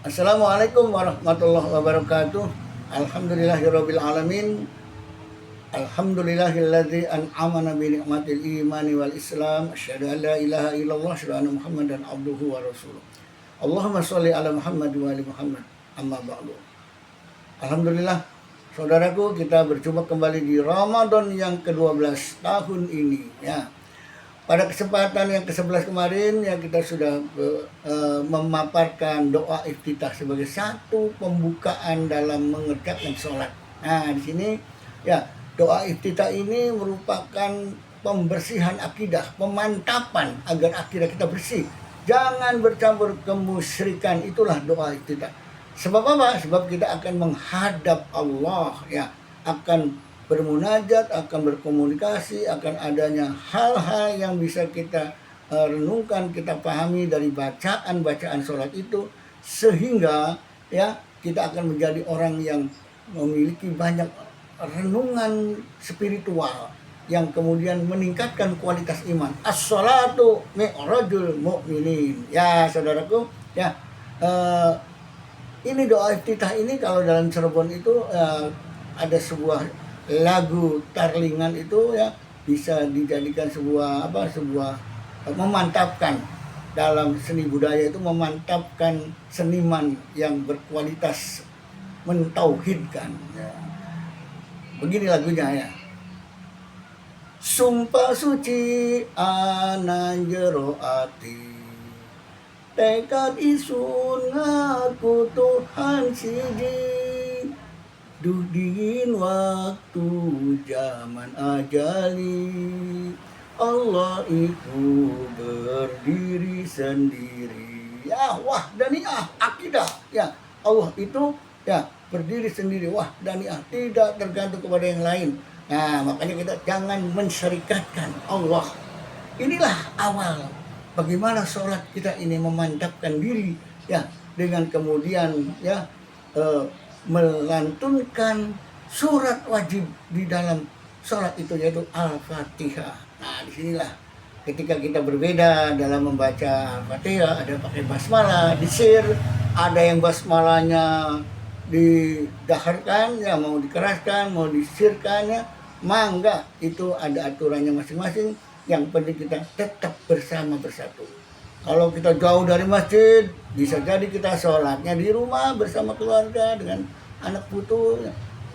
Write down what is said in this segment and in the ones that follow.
Assalamualaikum warahmatullahi wabarakatuh. Alhamdulillahirabbil alamin. Alhamdulillahilladzi an'amana bi ni'matil imani wal islam. Asyhadu an la ilaha illallah, asyhadu anna Muhammadan abduhu wa rasuluh. Allahumma sholli ala Muhammad wa ali Muhammad. Amma ba'du. Alhamdulillah, saudaraku, kita berjumpa kembali di Ramadan yang ke-12 tahun ini ya. Pada kesempatan yang ke-11 kemarin ya, kita sudah memaparkan doa iftitah sebagai satu pembukaan dalam mengerjakan sholat. Nah, di sini ya, doa iftitah ini merupakan pembersihan akidah, pemantapan agar akidah kita bersih. Jangan bercampur kemusyrikan, itulah doa iftitah. Sebab apa? Sebab kita akan menghadap Allah ya, akan bermunajat, akan berkomunikasi, akan adanya hal-hal yang bisa kita renungkan, kita pahami dari bacaan-bacaan sholat itu, sehingga ya kita akan menjadi orang yang memiliki banyak renungan spiritual yang kemudian meningkatkan kualitas iman. As-sholatu mi'rajul mu'minin. Ya saudaraku, ya ini doa iftitah ini kalau dalam Cirebon itu ada sebuah lagu tarlingan itu ya, bisa dijadikan sebuah memantapkan dalam seni budaya itu, memantapkan seniman yang berkualitas mentauhidkan ya. Begini lagunya ya. Sumpah suci ana jero ati, tekad isun ngaku Tuhan siji, duh dingin waktu zaman ajali, Allah itu berdiri sendiri. Ya wahdaniyah akidah ya, Allah itu ya berdiri sendiri, wahdaniyah, tidak tergantung kepada yang lain. Nah, makanya kita jangan mensyarikatkan Allah. Inilah awal bagaimana sholat kita ini memantapkan diri ya, dengan kemudian ya melantunkan surat wajib di dalam sholat itu, yaitu Al-Fatihah. Nah, disinilah ketika kita berbeda dalam membaca Al-Fatihah, ada pakai basmalah, disir, ada yang basmalahnya didaharkan ya, mau dikeraskan, mau disirkan ya, mangga, itu ada aturannya masing-masing. Yang penting kita tetap bersama bersatu. Kalau kita jauh dari masjid, bisa jadi kita sholatnya di rumah bersama keluarga dengan anak putu.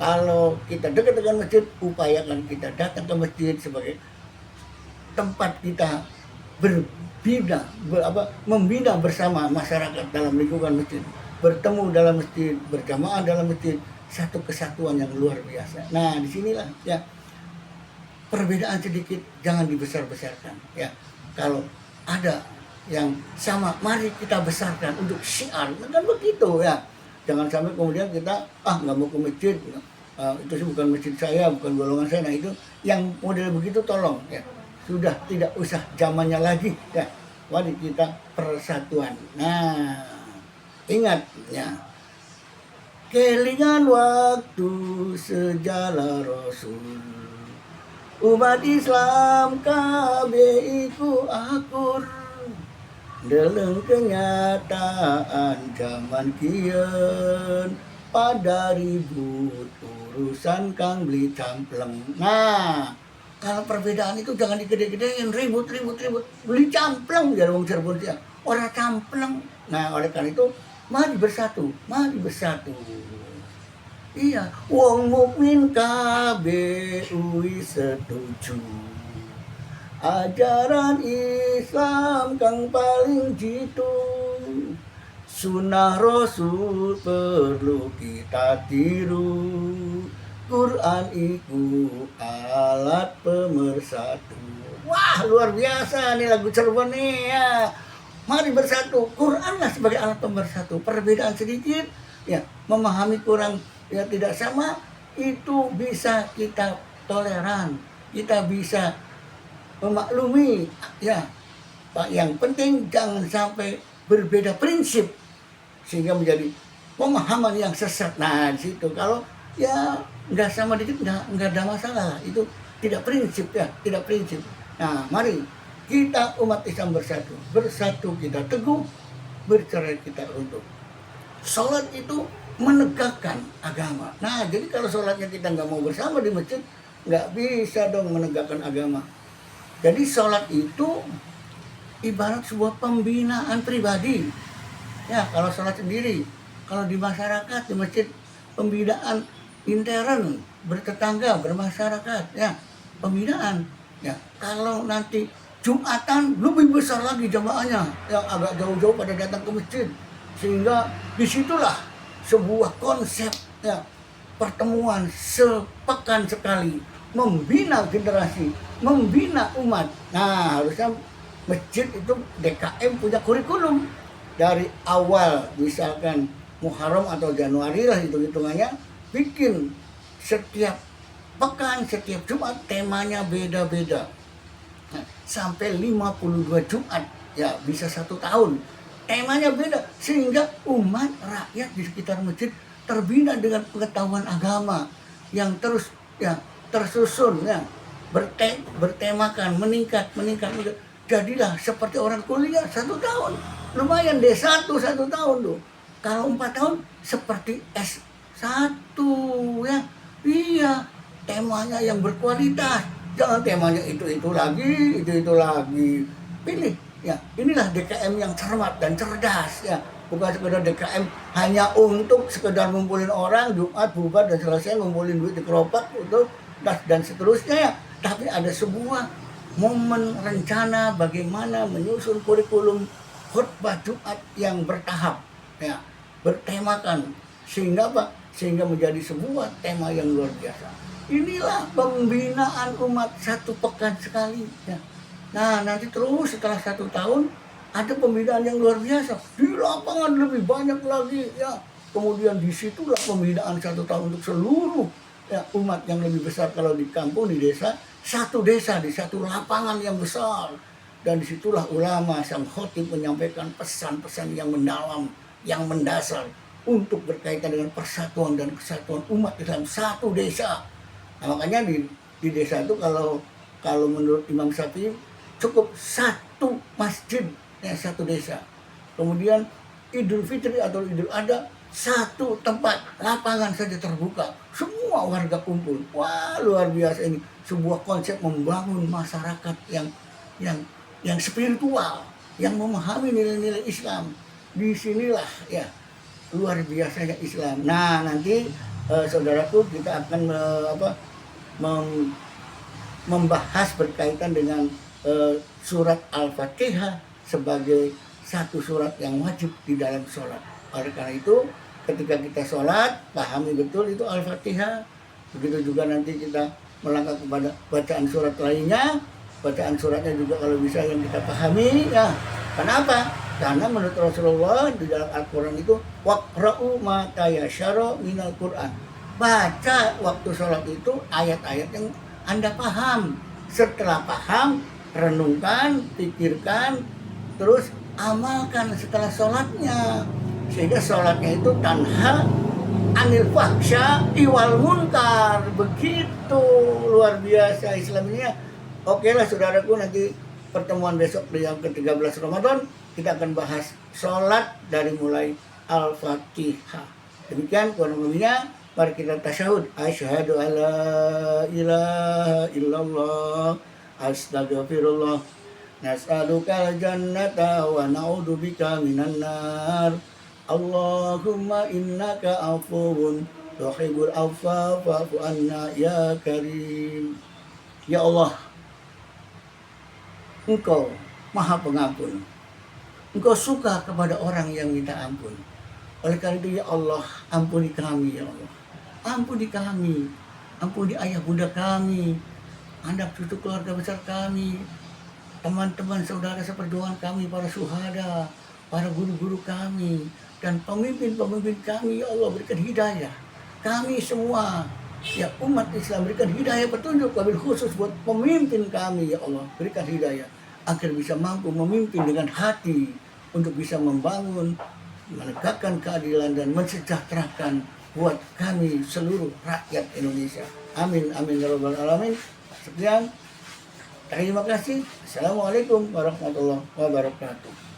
Kalau kita dekat dengan masjid, upayakan kita datang ke masjid sebagai tempat kita membina bersama masyarakat dalam lingkungan masjid, bertemu dalam masjid, berjamaah dalam masjid, satu kesatuan yang luar biasa. Nah, disinilah ya, perbedaan sedikit jangan dibesar-besarkan ya. Kalau ada yang sama, mari kita besarkan untuk syiar, kan begitu ya. Jangan sampai kemudian kita nggak mau ke masjid, itu sih bukan masjid saya, bukan golongan saya. Nah, itu yang model begitu tolong ya, sudah tidak usah zamannya lagi ya. Mari kita persatuan. Nah, ingat ya, kelingan waktu sejalan Rasul, umat Islam kabeh iku akur, dalam kenyataan zaman kian, pada ribut urusan kang beli campleng. Nah, kalau perbedaan itu jangan digede-gedein, ribut beli campleng ya, wong Cirebon ya, orang campleng. Nah, oleh karena itu mari bersatu. Iya, wong mukmin kabeh setuju, ajaran Islam kang paling jitu, sunnah Rasul perlu kita tiru, Quran iku alat pemersatu. Wah, luar biasa nih lagu Cirebon nih ya. Mari bersatu, Quranlah sebagai alat pemersatu. Perbedaan sedikit ya, memahami kurang ya, tidak sama, itu bisa kita toleran, kita bisa memaklumi ya. Pak, yang penting jangan sampai berbeda prinsip sehingga menjadi pemahaman yang sesat. Nah, di situ kalau ya nggak sama dikit nggak ada masalah, itu tidak prinsip ya, tidak prinsip. Nah, mari kita umat Islam bersatu kita teguh, bercerai kita runtuh. Sholat itu menegakkan agama. Nah, jadi kalau sholatnya kita nggak mau bersama di masjid, nggak bisa dong menegakkan agama. Jadi sholat itu ibarat sebuah pembinaan pribadi. Ya, kalau sholat sendiri, kalau di masyarakat, di masjid, pembinaan intern, bertetangga, bermasyarakat, ya, pembinaan. Ya, kalau nanti Jumatan lebih besar lagi jamaahnya, yang agak jauh-jauh pada datang ke masjid, sehingga disitulah sebuah konsep, ya, pertemuan sepekan sekali, membina generasi, membina umat. Nah, harusnya masjid itu DKM punya kurikulum dari awal, misalkan Muharram atau Januari lah hitung-hitungannya, bikin setiap pekan, setiap Jumat temanya beda-beda. Nah, sampai 52 Jumat, ya bisa 1 tahun. Temanya beda, sehingga umat rakyat di sekitar masjid terbina dengan pengetahuan agama yang terus, ya, tersusun, ya, bertemakan, meningkat. Jadilah seperti orang kuliah 1 tahun. Lumayan D1 1 tahun tuh. Kalau 4 tahun seperti S1, ya. Iya, temanya yang berkualitas. Jangan temanya itu lagi. Pilih, ya. Inilah DKM yang cermat dan cerdas, ya. Bukan sekedar DKM hanya untuk sekedar ngumpulin orang, Jumat bubar dan selesai, ngumpulin duit di keropak itu dan seterusnya, ya. Tapi ada sebuah momen rencana bagaimana menyusun kurikulum khutbah Jumat yang bertahap, ya, bertemakan, sehingga apa? Sehingga menjadi sebuah tema yang luar biasa. Inilah pembinaan umat 1 pekan sekali, ya. Nah, nanti terus setelah 1 tahun ada pembinaan yang luar biasa di lapangan, lebih banyak lagi, ya. Kemudian disitulah pembinaan 1 tahun untuk seluruh, ya, umat yang lebih besar. Kalau di kampung, di desa, satu desa di satu lapangan yang besar, dan disitulah ulama sang khotib menyampaikan pesan-pesan yang mendalam, yang mendasar untuk berkaitan dengan persatuan dan kesatuan umat Islam satu desa. Nah, makanya di desa itu kalau menurut Imam Syafi'i cukup 1 masjid, ya, 1 desa. Kemudian Idul Fitri atau Idul Adha 1 tempat lapangan saja terbuka, semua warga kumpul. Wah, luar biasa ini, sebuah konsep membangun masyarakat yang spiritual, yang memahami nilai-nilai Islam. Disinilah, ya, luar biasanya Islam. Nah, nanti saudaraku, kita akan membahas berkaitan dengan surat Al-Fatihah sebagai satu surat yang wajib di dalam sholat. Oleh karena itu, ketika kita sholat, pahami betul itu Al-Fatihah. Begitu juga nanti kita melangkah kepada bacaan surat lainnya. Bacaan suratnya juga kalau bisa yang kita pahami, ya. Kenapa? Karena menurut Rasulullah di dalam Al-Quran itu waqra'u ma tayasyara minal Quran. Baca waktu sholat itu ayat-ayat yang Anda paham. Setelah paham, renungkan, pikirkan, terus amalkan setelah sholatnya. Sehingga sholatnya itu tanha anil fahsya iwal munkar. Begitu luar biasa Islam ini, ya. Oke lah saudaraku, nanti pertemuan besok di yang ke-13 Ramadan kita akan bahas sholat dari mulai Al-Fatihah. Demikian kurang lebihnya. Mari kita tasyahud. Asyhadu alla ilaha illallah, astagfirullah, nas'alukal jannata wa na'udzubika minan nar. Allahumma innaka afuwun tuhibbul afwa fa'fu anna ya karim. Ya Allah, Engkau Maha Pengampun. Engkau suka kepada orang yang minta ampun. Oleh karena itu, ya Allah, ampuni kami, ya Allah. Ampuni kami, ampuni ayah bunda kami, anak cucu keluarga besar kami, teman-teman saudara seperjuangan kami, para syuhada, para guru-guru kami, dan pemimpin-pemimpin kami, ya Allah, berikan hidayah. Kami semua, ya umat Islam, berikan hidayah petunjuk, wabil khusus buat pemimpin kami, ya Allah, berikan hidayah agar bisa mampu memimpin dengan hati untuk bisa membangun, menegakkan keadilan dan mensejahterakan buat kami seluruh rakyat Indonesia. Amin, amin ya rabbal alamin. Sekian, terima kasih. Assalamualaikum warahmatullahi wabarakatuh.